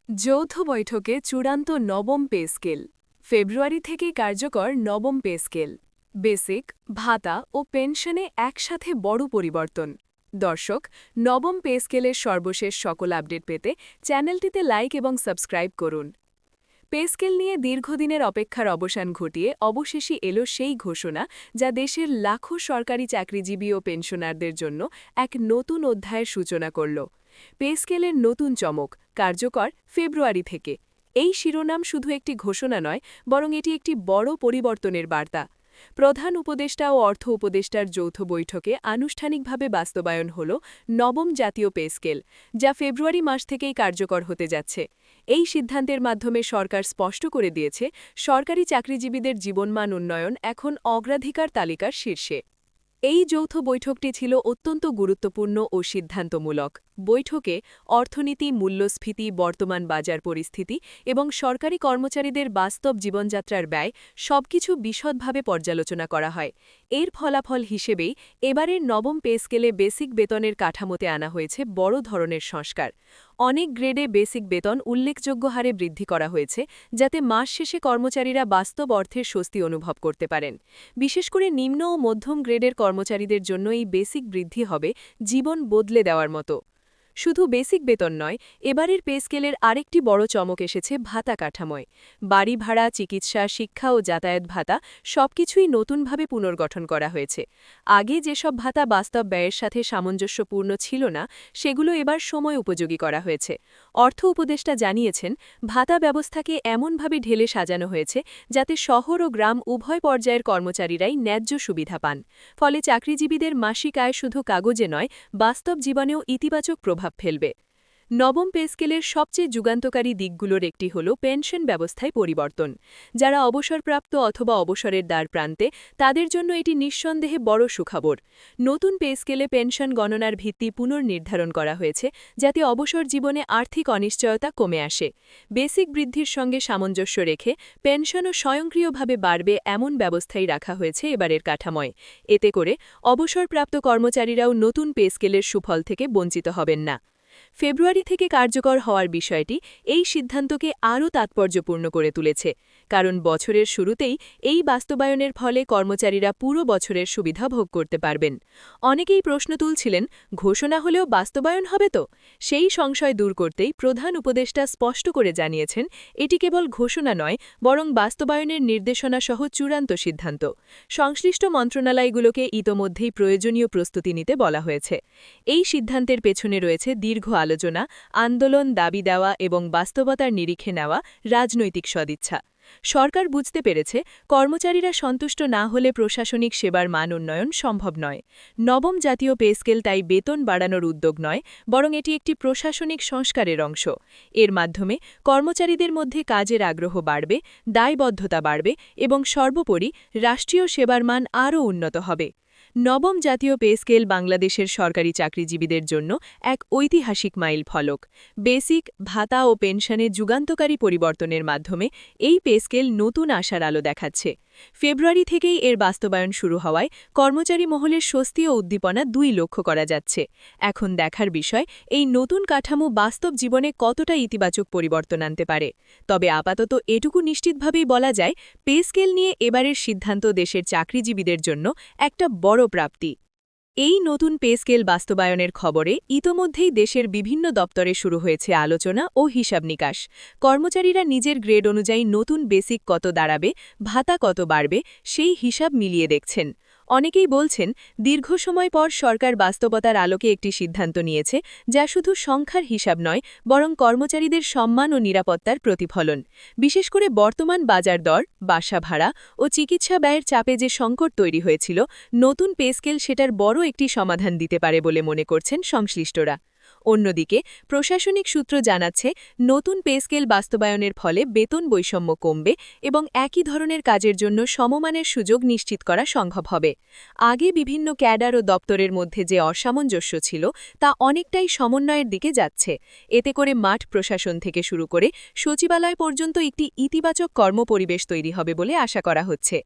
যৌথ বৈঠকে চূড়ান্ত নবম পে স্কেল। ফেব্রুয়ারি থেকেই কার্যকর নবম পে স্কেল। বেসিক, ভাতা ও পেনশনে একসাথে বড় পরিবর্তন। দর্শক, নবম পে স্কেলের সর্বশেষ সকল আপডেট পেতে চ্যানেলটিতে লাইক এবং সাবস্ক্রাইব করুন। পে স্কেল নিয়ে দীর্ঘদিনের অপেক্ষার অবসান ঘটিয়ে অবশেষে এলো সেই ঘোষণা, যা দেশের লাখো সরকারি চাকরিজীবী ও পেনশনারদের জন্য এক নতুন অধ্যায়ের সূচনা করল। পে স্কেলের নতুন চমক, কার্যকর ফেব্রুয়ারি থেকে। এই শিরোনাম শুধু একটি ঘোষণা নয়, বরং এটি একটি বড় পরিবর্তনের বার্তা। প্রধান উপদেষ্টা ও অর্থ উপদেষ্টার যৌথ বৈঠকে আনুষ্ঠানিকভাবে বাস্তবায়ন হল নবম জাতীয় পে স্কেল, যা ফেব্রুয়ারি মাস থেকেই কার্যকর হতে যাচ্ছে। এই সিদ্ধান্তের মাধ্যমে সরকার স্পষ্ট করে দিয়েছে, সরকারি চাকরিজীবীদের জীবনমান উন্নয়ন এখন অগ্রাধিকার তালিকার শীর্ষে। এই যৌথ বৈঠকটি ছিল অত্যন্ত গুরুত্বপূর্ণ ও সিদ্ধান্তমূলক। বৈঠকে অর্থনীতি, মূল্যস্ফীতি, বর্তমান বাজার পরিস্থিতি এবং সরকারি কর্মচারীদের বাস্তব জীবনযাত্রার ব্যয় সবকিছু বিশদভাবে পর্যালোচনা করা হয়। এর ফলাফল হিসেবেই এবারের নবম পে স্কেলে বেসিক বেতনের কাঠামোতে আনা হয়েছে বড় ধরনের সংস্কার। অনেক গ্রেডে বেসিক বেতন উল্লেখযোগ্য হারে বৃদ্ধি করা হয়েছে, যাতে মাস শেষে কর্মচারীরা বাস্তব অর্থের স্বস্তি অনুভব করতে পারেন। বিশেষ করে নিম্ন ও মধ্যম গ্রেডের কর্মচারীদের জন্য এই বেসিক বৃদ্ধি হবে জীবন বদলে দেওয়ার মতো। শুধু বেসিক বেতন নয়, এবারের পে স্কেলের আরেকটি বড় চমক এসেছে ভাতা কাঠামোয়। বাড়ি ভাড়া, চিকিৎসা, শিক্ষা ও যাতায়াত ভাতা সবকিছুই নতুনভাবে পুনর্গঠন করা হয়েছে। আগে যেসব ভাতা বাস্তব ব্যয়ের সাথে সামঞ্জস্যপূর্ণ ছিল না, সেগুলো এবার সময় উপযোগী করা হয়েছে। অর্থ উপদেষ্টা জানিয়েছেন, ভাতা ব্যবস্থাকে এমনভাবে ঢেলে সাজানো হয়েছে যাতে শহর ও গ্রাম উভয় পর্যায়ের কর্মচারীরাই ন্যায্য সুবিধা পান। ফলে চাকরিজীবীদের মাসিক আয় শুধু কাগজে নয়, বাস্তব জীবনেও ইতিবাচক প্রভাব ফেলবে। নবম পে স্কেলের সবচেয়ে যুগান্তকারী দিকগুলোর একটি হল পেনশন ব্যবস্থায় পরিবর্তন। যারা অবসরপ্রাপ্ত অথবা অবসরের দ্বার প্রান্তে, তাদের জন্য এটি নিঃসন্দেহে বড় সুখবর। নতুন পে স্কেলে পেনশন গণনার ভিত্তি পুনর্নির্ধারণ করা হয়েছে, যাতে অবসর জীবনে আর্থিক অনিশ্চয়তা কমে আসে। বেসিক বৃদ্ধির সঙ্গে সামঞ্জস্য রেখে পেনশনও স্বয়ংক্রিয়ভাবে বাড়বে এমন ব্যবস্থাই রাখা হয়েছে এবারের কাঠামোয়। এতে করে অবসরপ্রাপ্ত কর্মচারীরাও নতুন পে স্কেলের সুফল থেকে বঞ্চিত হবেন না। ফেব্রুয়ারি থেকে কার্যকর হওয়ার বিষয়টি এই সিদ্ধান্তকে আরও তাৎপর্যপূর্ণ করে তুলেছে, কারণ বছরের শুরুতেই এই বাস্তবায়নের ফলে কর্মচারীরা পুরো বছরের সুবিধা ভোগ করতে পারবেন। অনেকেই প্রশ্ন তুলছিলেন, ঘোষণা হলেও বাস্তবায়ন হবে তো? সেই সংশয় দূর করতেই প্রধান উপদেষ্টা স্পষ্ট করে জানিয়েছেন, এটি কেবল ঘোষণা নয়, বরং বাস্তবায়নের নির্দেশনা সহ চূড়ান্ত সিদ্ধান্ত। সংশ্লিষ্ট মন্ত্রণালয়গুলোকে ইতোমধ্যেই প্রয়োজনীয় প্রস্তুতি নিতে বলা হয়েছে। এই সিদ্ধান্তের পেছনে রয়েছে দীর্ঘ আলোচনা, আন্দোলন, দাবি দেওয়া এবং বাস্তবতার নিরিখে নেওয়া রাজনৈতিক সদিচ্ছা। সরকার বুঝতে পেরেছে, কর্মচারীরা সন্তুষ্ট না হলে প্রশাসনিক সেবার মান উন্নয়ন সম্ভব নয়। নবম জাতীয় পে স্কেল তাই বেতন বাড়ানোর উদ্যোগ নয়, বরং এটি একটি প্রশাসনিক সংস্কারের অংশ। এর মাধ্যমে কর্মচারীদের মধ্যে কাজের আগ্রহ বাড়বে, দায়বদ্ধতা বাড়বে এবং সর্বোপরি রাষ্ট্রীয় সেবার মান আরও উন্নত হবে। নবম জাতীয় পে স্কেল বাংলাদেশের সরকারি চাকরিজীবীদের জন্য এক ঐতিহাসিক মাইল ফলক। বেসিক, ভাতা ও পেনশনে যুগান্তকারী পরিবর্তনের মাধ্যমে এই পে স্কেল নতুন আশার আলো দেখাচ্ছে। ফেব্রুয়ারি থেকেই এর বাস্তবায়ন শুরু হওয়ায় কর্মচারী মহলের স্বস্তি ও উদ্দীপনা দুই লক্ষ্য করা যাচ্ছে। এখন দেখার বিষয়, এই নতুন কাঠামো বাস্তব জীবনে কতটা ইতিবাচক পরিবর্তন আনতে পারে। তবে আপাতত এটুকু নিশ্চিতভাবেই বলা যায়, পে স্কেল নিয়ে এবারের সিদ্ধান্ত দেশের চাকরিজীবীদের জন্য একটা বড় প্রাপ্তি। এই নতুন পে স্কেল বাস্তবায়নের খবরে ইতোমধ্যেই দেশের বিভিন্ন দপ্তরে শুরু হয়েছে আলোচনা ও হিসাব নিকাশ। কর্মচারীরা নিজের গ্রেড অনুযায়ী নতুন বেসিক কত দাঁড়াবে, ভাতা কত বাড়বে, সেই হিসাব মিলিয়ে দেখছেন। অনেকেই বলছেন, দীর্ঘ সময় পর সরকার বাস্তবতার আলোকে একটি সিদ্ধান্ত নিয়েছে, যা শুধু সংখ্যার হিসাব নয়, বরং কর্মচারীদের সম্মান ও নিরাপত্তার প্রতিফলন। বিশেষ করে বর্তমান বাজার দর, বাসা ভাড়া ও চিকিৎসা ব্যয়ের চাপে যে সংকট তৈরি হয়েছিল, নতুন পে স্কেল সেটার বড় একটি সমাধান দিতে পারে বলে মনে করছেন সংশ্লিষ্টরা। অন্যদিকে প্রশাসনিক সূত্র জানাচ্ছে, নতুন পে স্কেল বাস্তবায়নের ফলে বেতন বৈষম্য কমবে এবং একই ধরনের কাজের জন্য সমমানের সুযোগ নিশ্চিত করা সম্ভব হবে। আগে বিভিন্ন ক্যাডার ও দপ্তরের মধ্যে যে অসামঞ্জস্য ছিল, তা অনেকটাই সমন্বয়ের দিকে যাচ্ছে। এতে করে মাঠ প্রশাসন থেকে শুরু করে সচিবালয় পর্যন্ত একটি ইতিবাচক কর্মপরিবেশ তৈরি হবে বলে আশা করা হচ্ছে।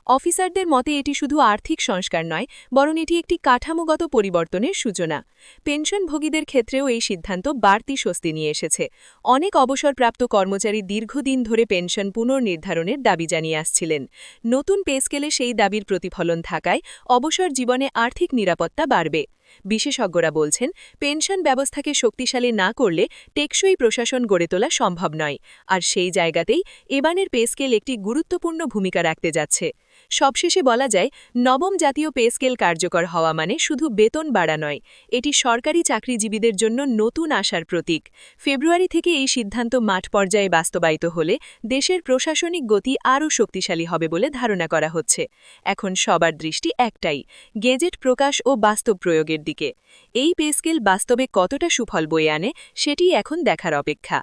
অফিসারদের মতে এটি শুধু আর্থিক সংস্কার নয়, বরং এটি একটি কাঠামোগত পরিবর্তনের সূচনা। পেনশনভোগীদের ক্ষেত্রে ক্ষেত্রেও এই সিদ্ধান্ত বাড়তি স্বস্তি নিয়ে এসেছে। অনেক অবসরপ্রাপ্ত কর্মচারী দীর্ঘদিন ধরে পেনশন পুনর্নির্ধারণের দাবি জানিয়ে আসছিলেন। নতুন পে স্কেলে সেই দাবির প্রতিফলন থাকায় অবসর জীবনে আর্থিক নিরাপত্তা বাড়বে। বিশেষজ্ঞরা বলছেন, পেনশন ব্যবস্থাকে শক্তিশালী না করলে টেকসই প্রশাসন গড়ে তোলা সম্ভব নয়, আর সেই জায়গাতেই এবারের পে স্কেল একটি গুরুত্বপূর্ণ ভূমিকা রাখতে যাচ্ছে। সবশেষে বলা যায়, নবম জাতীয় পে স্কেল কার্যকর হওয়া মানে শুধু বেতন বাড়া নয়, এটি সরকারি চাকরিজীবীদের জন্য নতুন আশার প্রতীক। ফেব্রুয়ারি থেকে এই সিদ্ধান্ত মাঠ পর্যায়ে বাস্তবায়িত হলে দেশের প্রশাসনিক গতি আরও শক্তিশালী হবে বলে ধারণা করা হচ্ছে। এখন সবার দৃষ্টি একটাই, গেজেট প্রকাশ ও বাস্তব প্রয়োগের দিকে। এই পে স্কেল বাস্তবে কতটা সুফল বয়ে আনে, সেটিই এখন দেখার অপেক্ষা।